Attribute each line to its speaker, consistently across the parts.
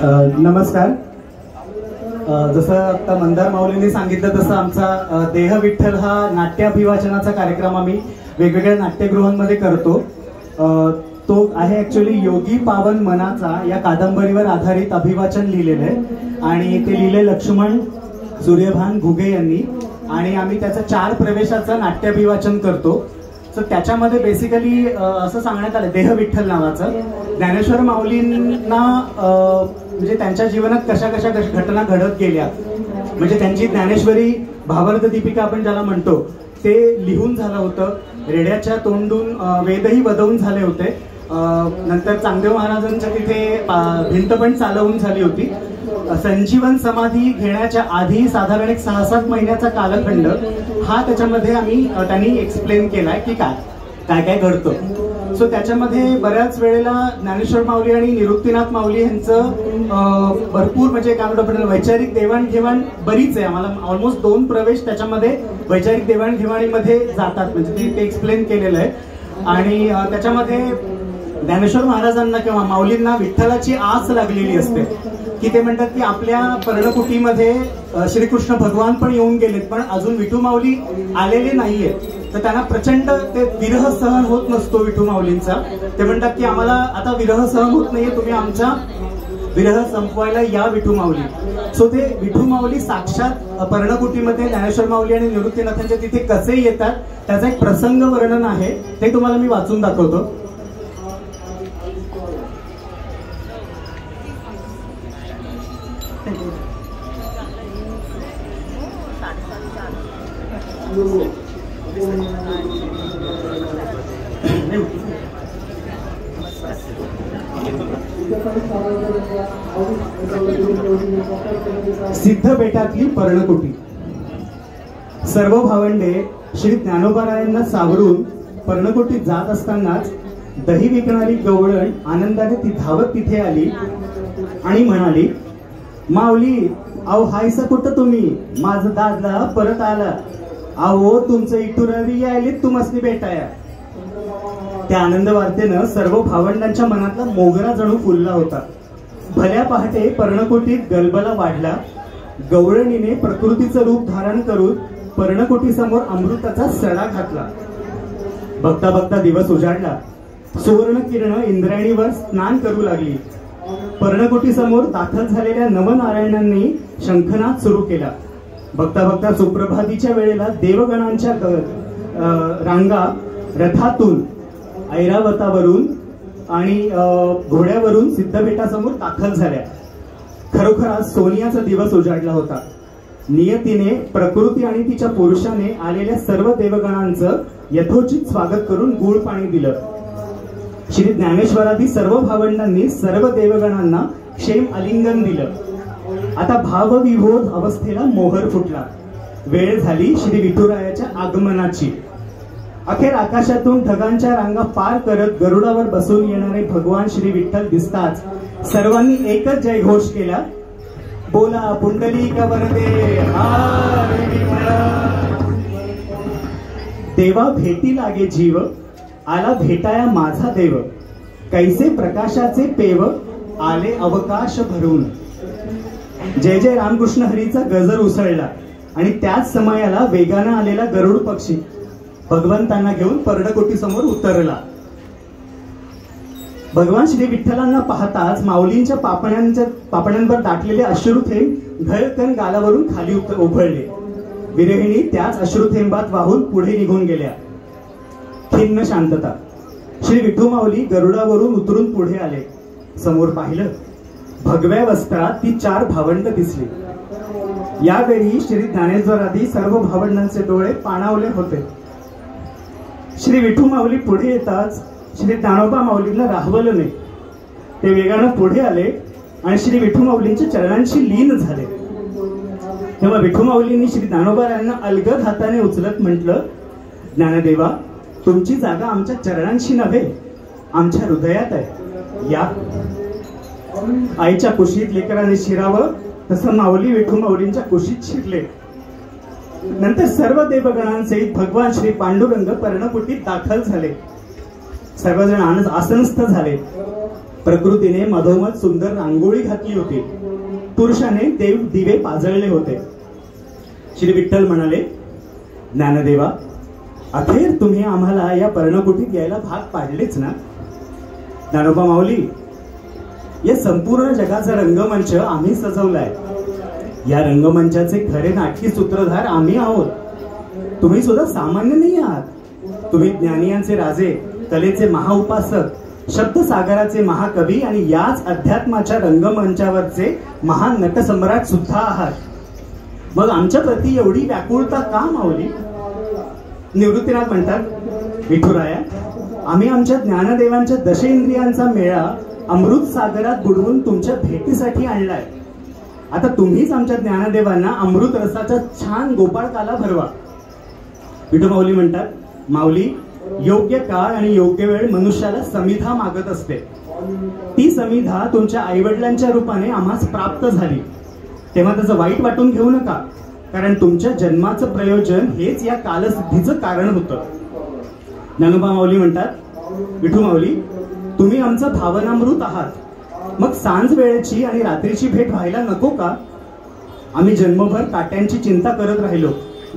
Speaker 1: नमस्कार. जसं आता मंदार माऊलींनी सांगितलं तसं आमचा देह विठ्ठल हा नाट्याभिवाचनाचा कार्यक्रम आम्ही वेगवेगळ्या नाट्यगृहांमध्ये करतो. तो आहे ऍक्च्युअली योगी पावन मनाचा या कादंबरीवर आधारित अभिवाचन लिहिलेलं आहे आणि ते लिहिले लक्ष्मण सूर्यभान घुगे यांनी आणि आम्ही त्याचं 4 प्रवेशाचं नाट्याभिवाचन करतो. तर त्याच्यामध्ये बेसिकली असं सांगण्यात आलं देह विठ्ठल नावाचं ज्ञानेश्वर माऊलींना म्हणजे त्यांच्या जीवनात कशा कशा घटना घडत गेल्या म्हणजे त्यांची ज्ञानेश्वरी भावार्थ दीपिका आपण ज्याला म्हणतो ते लिहून झालं होतं. रेड्याच्या तोंडून वेदही वदवून झाले होते. नंतर चांगदेव महाराजांच्या तिथे भिंत पण चालवून झाली होती. संजीवन समाधी घेण्याच्या आधी साधारण एक 6-7 महिन्याचा कालखंड हा त्याच्यामध्ये त्यांनी एक्सप्लेन केलाय की काय काय घडतं. सो त्याच्यामध्ये बऱ्याच वेळेला ज्ञानेश्वर माऊली आणि निवृत्तीनाथ माऊली यांचं भरपूर म्हणजे काय म्हणतो आपण वैचारिक देवाणघेवाण बरीच आहे. आम्हाला ऑलमोस्ट 2 प्रवेश त्याच्यामध्ये वैचारिक देवाणघेवाणीमध्ये जातात म्हणजे ते एक्सप्लेन केलेलं आहे. आणि त्याच्यामध्ये ज्ञानेश्वर महाराजांना किंवा माऊलींना विठ्ठलाची आस लागलेली असते की ते म्हणतात की आपल्या पर्णकुटीमध्ये श्रीकृष्ण भगवान पण येऊन गेलेत पण अजून विठू माऊली आलेले नाहीये. तर त्यांना प्रचंड ते विरह सहन होत नसतो विठू माऊलींचा. ते म्हणतात की आम्हाला आता विरह सहन होत नाहीये, तुम्ही आमचा विरह संपवायला या विठू माऊली. सो ते विठू माऊली साक्षात पर्णकुटीमध्ये ज्ञानेश्वर माऊली आणि निवृत्तीनाथांच्या तिथे कसे येतात त्याचा एक प्रसंग वर्णन आहे ते तुम्हाला मी वाचून दाखवतो. सिद्धपेठातली पर्णकुटी. सर्व भावंडे श्री ज्ञानोबारायांना सावरून पर्णकुटीत जात असतानाच दही विकणारी गवळण आनंदाने ती धावत तिथे आली आणि म्हणाली, माऊली अहो हायसा कुठं तुम्ही, माझं दादला परत आला, अहो तुमचं इटुरावी यायलीत तुमसनी भेटाया. त्या आनंद वार्तेनं सर्व भावंडांच्या मनातला मोगरा जणू फुलला होता. भल्या पहाटे पर्णकुटीत गलबला वाढला. गवळणीने प्रकृतीचं रूप धारण करून पर्णकुटी समोर अमृताचा सडा घातला. बघता बघता दिवस उजाडला. सुवर्ण किरण इंद्रायणीवर स्नान करू लागली. पर्णकुटी समोर दाखल झालेल्या नवनारायणांनी शंखनाद सुरू केला. बघता बघता सुप्रभातीच्या वेळेला देवगणांच्या रांगा रथातून ऐरावतावरून आणि घोड्यावरून सिद्धपेठासमोर दाखल झाल्या. खरोखर आज सोनियाचा दिवस उजाडला होता. नियतीने प्रकृती आणि तिच्या पुरुषाने आलेल्या सर्व देवगणांचं यथोचित स्वागत करून गुळ पाणी दिलं. श्री ज्ञानेश्वरादी सर्व भावंडांनी सर्व देवगणांना क्षेम आलिंगन दिलं. आता भावविभोध अवस्थेला मोहर फुटला. वेळ झाली श्री विठुरायाच्या आगमनाची. अखेर आकाशातून ढगांच्या रांगा पार करत गरुडावर बसून येणारे भगवान श्री विठ्ठल दिसताच सर्वांनी एकच जयघोष केला, बोला पुंडलिक वरदे देवा भेटी लागे जीव, आला भेटाया माझा देव, कैसे प्रकाशाचे पेव, आले अवकाश भरून. जय जय रामकृष्ण हरीचा गजर उसळला आणि त्याच समयाला वेगानं आलेला गरुड पक्षी भगवंतांना घेऊन पर्णकुटी समोर उतरला. भगवान श्री विठ्ठलांना पाहताच माऊलींच्या पापण्यांवर दाटलेले अश्रुथेंब घळकन गालावरून खाली उभळले. विरहिणी त्याच अश्रुथेंबात वाहून पुढे निघून गेल्या. खिन्न शांतता. श्री विठू माऊली गरुडावरून उतरून पुढे आले. समोर पाहिलं, भगव्या वस्त्रात ती 4 भावंड दिसली. यावेळी श्री ज्ञानेश्वरादी सर्व भावंडांचे डोळे पाणावले होते. श्री विठू माऊली पुढे येताच श्री ज्ञानोबा माऊलींना राहवलं नाही. ते वेगानं पुढे आले आणि श्री विठू माऊलींच्या चरणांशी लीन झाले. तेव्हा विठू माऊलींनी श्री ज्ञानोबा यांना अलगद हाताने उचलत म्हटलं, ज्ञानदेवा तुमची जागा आमच्या चरणांशी नव्हे आमच्या हृदयात आहे, या. आईच्या कुशीत लेकराने शिरावं तसं माऊली विठू माऊलींच्या कुशीत शिरले. नंतर सर्व देवगणांसहित भगवान श्री पांडुरंग पर्णकुटीत दाखल झाले. सर्वजण आसनस्थ झाले. प्रकृतीने मधोमध सुंदर रांगोळी घातली होती. पुरुषाने देव दिवे पाजळले होते. श्री विठ्ठल म्हणाले, ज्ञानदेवा, अखेर तुम्ही आम्हाला या पर्णकुटीत यायला भाग पाडलेच ना. ज्ञानोबा माऊली, या संपूर्ण जगाचा रंगमंच आम्ही सजवलाय. या रंगमंचाचे खरे नाटकी सूत्रधार आम्ही आहोत. तुम्ही सुद्धा सामान्य नाही आहात. तुम्ही ज्ञानियांचे राजे, कलेचे महाउपासक, शब्दसागराचे महाकवी आणि याच अध्यात्माच्या रंगमंचावरचे महान नटसम्राट सुद्धा आहात. मग आमच्या प्रती एवढी व्याकुळता का माऊली? निवृत्तीनाथ म्हणतात, विठुराया, आम्ही आमच्या ज्ञानदेवांच्या दशेंद्रियांचा मेळा अमृत सागरात बुडवून तुमच्या भेटीसाठी आणलाय. आता तुम्हीच आमच्या ज्ञानदेवांना अमृत रसाचा छान गोपाळकाला भरवा. विठू माऊली म्हणतात, माऊली, योग्य काळ आणि योग्य वेळ मनुष्याला समिधा मागत असते. ती समिधा तुमच्या आईवडिलांच्या रूपाने आम्हास प्राप्त झाली. तेव्हा त्याचं वाईट वाटून घेऊ नका, कारण तुमच्या जन्माचं प्रयोजन हेच या कालसिद्धीचं कारण होतं. ज्ञानोबा माऊली म्हणतात, विठू माऊली, तुम्ही आमचं भावनामृत आहात. मग सांज वेळेची आणि रात्रीची भेट व्हायला नको का? आम्ही जन्मभर काट्यांची चिंता करत राहिलो,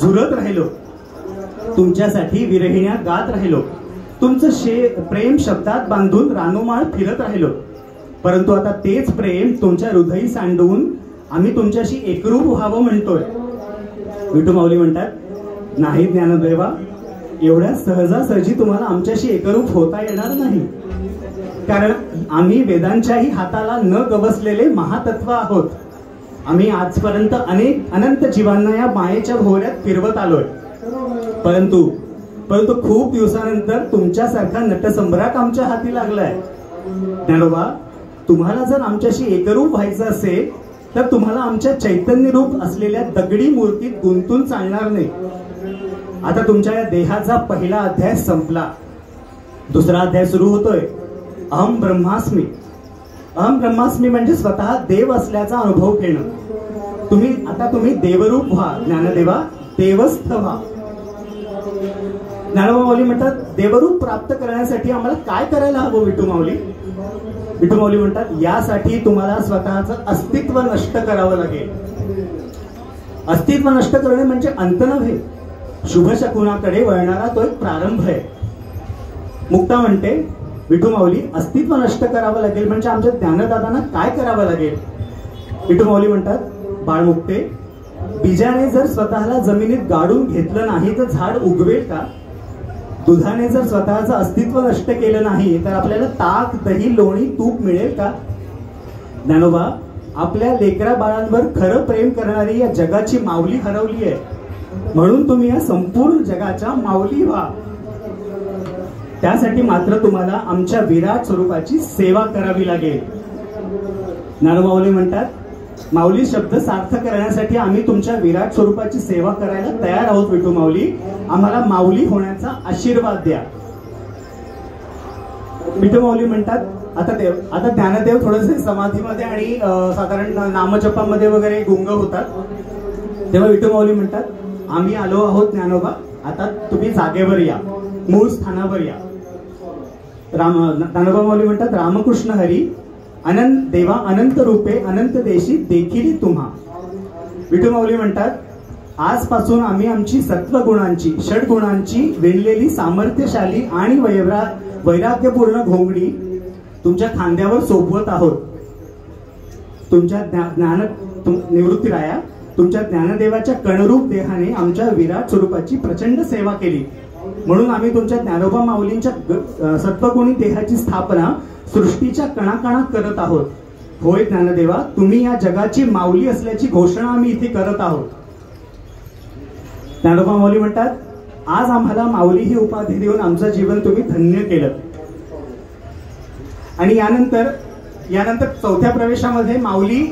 Speaker 1: झुरत राहिलो, तुमच्यासाठी विरहिण्या गात राहिलो, तुमचं प्रेम शब्दात बांधून रानोमाळ फिरत राहिलो. परंतु आता तेच प्रेम तुमच्या हृदयी सांडवून आम्ही तुमच्याशी एकरूप व्हावं म्हणतोय. विठू माऊली म्हणतात, नाही ज्ञानदेवा, एवढ्या सहजासहजी तुम्हाला आमच्याशी एकरूप होता येणार नाही. कारण आम्ही वेदांच्याही हाताला न गवसलेले महातत्व आहोत. आम्ही आजपर्यंत अनंत जीवांना या मायेच्या भोवऱ्यात फिरवत आलोय. परंतु खूप दिवसानंतर तुमच्यासारखा नटसम्राट आमच्या हाती लागलाय. ज्ञानोबा, तुम्हाला जर आमच्याशी एकरूप व्हायचं असेल तर तुम्हाला आमच्या चैतन्य रूप असलेल्या दगडी मूर्तीत गुंतून चालणार नाही. आता तुमच्या या देहाचा पहिला अध्याय संपला, दुसरा अध्याय सुरू होतोय. अहम ब्रह्मास्मी. अहम ब्रह्मास्मी म्हणजे स्वतः देव असल्याचा अनुभव घेणं. तुम्ही देवरूप व्हा ज्ञानदेवा, देवस्थ व्हा. ज्ञानोबा माऊली म्हणतात, देवरूप प्राप्त करण्यासाठी आम्हाला काय करायला हवं विठू माऊली? विठू माऊली म्हणतात, यासाठी तुम्हाला स्वतःचं अस्तित्व नष्ट करावं लागेल. अस्तित्व नष्ट करणे म्हणजे अंत नव्हे, शुभ शकुनाकडे वळणारा तो एक प्रारंभ आहे. मुक्ता म्हणते, विठू माऊली, अस्तित्व नष्ट करावं लागेल म्हणजे आमच्या ज्ञानदादांना काय करावं लागेल? विठू माऊली म्हणतात, बाळमुक्ते, बीजाने जर स्वतःला जमिनीत गाडून घेतलं नाही तर झाड उगवेल का? दुधाने जर स्वतःचं अस्तित्व नष्ट केलं नाही तर आपल्याला ताक, दही, लोणी, तूप मिळेल का? ज्ञानोबा, आपल्या लेकरा बाळांवर खरं प्रेम करणारी या जगाची माऊली हरवली आहे. म्हणून तुम्ही या संपूर्ण जगाच्या माऊली व्हा. त्यासाठी मात्र तुम्हाला आमच्या विराट स्वरूपाची सेवा करावी लागेल. ज्ञानोबा माऊली म्हणतात, माऊली शब्द सार्थ करण्यासाठी आम्ही तुमच्या विराट स्वरूपाची सेवा करायला तयार आहोत. विठू माऊली, आम्हाला माऊली होण्याचा आशीर्वाद द्या. विठू माऊली म्हणतात, आता ज्ञानदेव थोडेसे समाधीमध्ये आणि साधारण नामजपामध्ये वगैरे गुंग होतात. तेव्हा विठू माऊली म्हणतात, आम्ही आलो आहोत ज्ञानोबा, आता तुम्ही जागेवर या, मूळ स्थानावर या. ज्ञानोबा माऊली म्हणतात, रामकृष्ण हरी अनंत देवा, अनंत रूपे अनंत देशी देखील तुम्हा. विठू माऊली म्हणतात, आजपासून आम्ही आमची सत्वगुणांची, षडगुणांची विणलेली सामर्थ्यशाली आणि वैराग्यपूर्ण घोंगडी तुमच्या खांद्यावर सोपवत आहोत. तुमच्या निवृत्तीराया, तुमच्या ज्ञानदेवाच्या कणरूप देहाने आमच्या विराट स्वरूपाची प्रचंड सेवा केली. म्हणून आम्ही तुमच्या ज्ञानोबा माऊलींच्या सत्वगुणी देहाची स्थापना सृष्टीच्या कणाकणात करत आहोत. होय ज्ञानदेवा, तुम्ही या जगाची माऊली असल्याची घोषणा आम्ही इथे करत आहोत. ज्ञानोबा माऊली म्हणतात, आज आम्हाला माऊली ही उपाधी देऊन आमचं जीवन तुम्ही धन्य केलं. आणि यानंतर चौथ्या प्रवेशामध्ये माऊली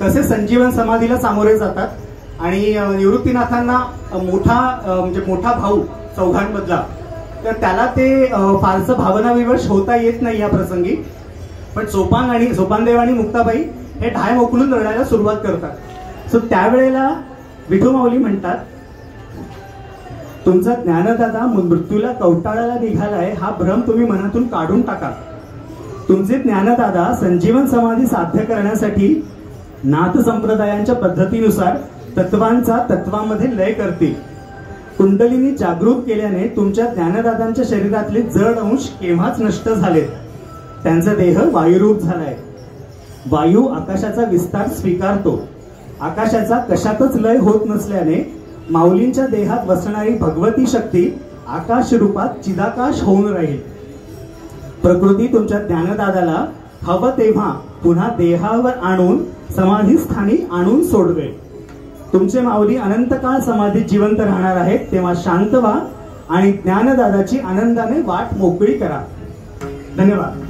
Speaker 1: कसे संजीवन समाधीला सामोरे जातात आणि निवृत्तीनाथांना मोठा भाऊ चौघांमधला, तर त्याला ते फारसं भावनाविवश होता येत नाही या प्रसंगी. पण सोपानदेव आणि मुक्ताबाई हे ढाय मोकलून रडायला सुरुवात करतात. सो त्यावेळेला विठू माऊली म्हणतात, तुमचा ज्ञानदादा मृत्यूला कवटाळायला निघालाय हा भ्रम तुम्ही मनातून काढून टाका. तुमचे ज्ञानदादा संजीवन समाधी साध्य करण्यासाठी नाथ संप्रदायांच्या पद्धतीनुसार तत्वांमध्ये लय करतील. कुंडलिनी जागृत केल्याने तुमच्या ज्ञानदादांच्या शरीरातले जड अंश केव्हाच नष्ट झालेत. त्यांचा देह वायुरूप झालाय. वायू आकाशाचा विस्तार स्वीकारतो. आकाशाचा कशातच लय होत नसल्याने माऊलींच्या देहात वसणारी भगवती शक्ती आकाश रूपात चिदाकाश होऊन राहील. प्रकृती तुमच्या ज्ञानदादाला हवं तेव्हा पुन्हा देहावर आणून समाधी स्थानी आणून सोडवेल. तुमचे माऊली अनंत काळ समाधीत जिवंत राहणार आहेत. तेव्हा शांत व्हा आणि ज्ञानदादाची आनंदाने वाट मोकळी करा. धन्यवाद.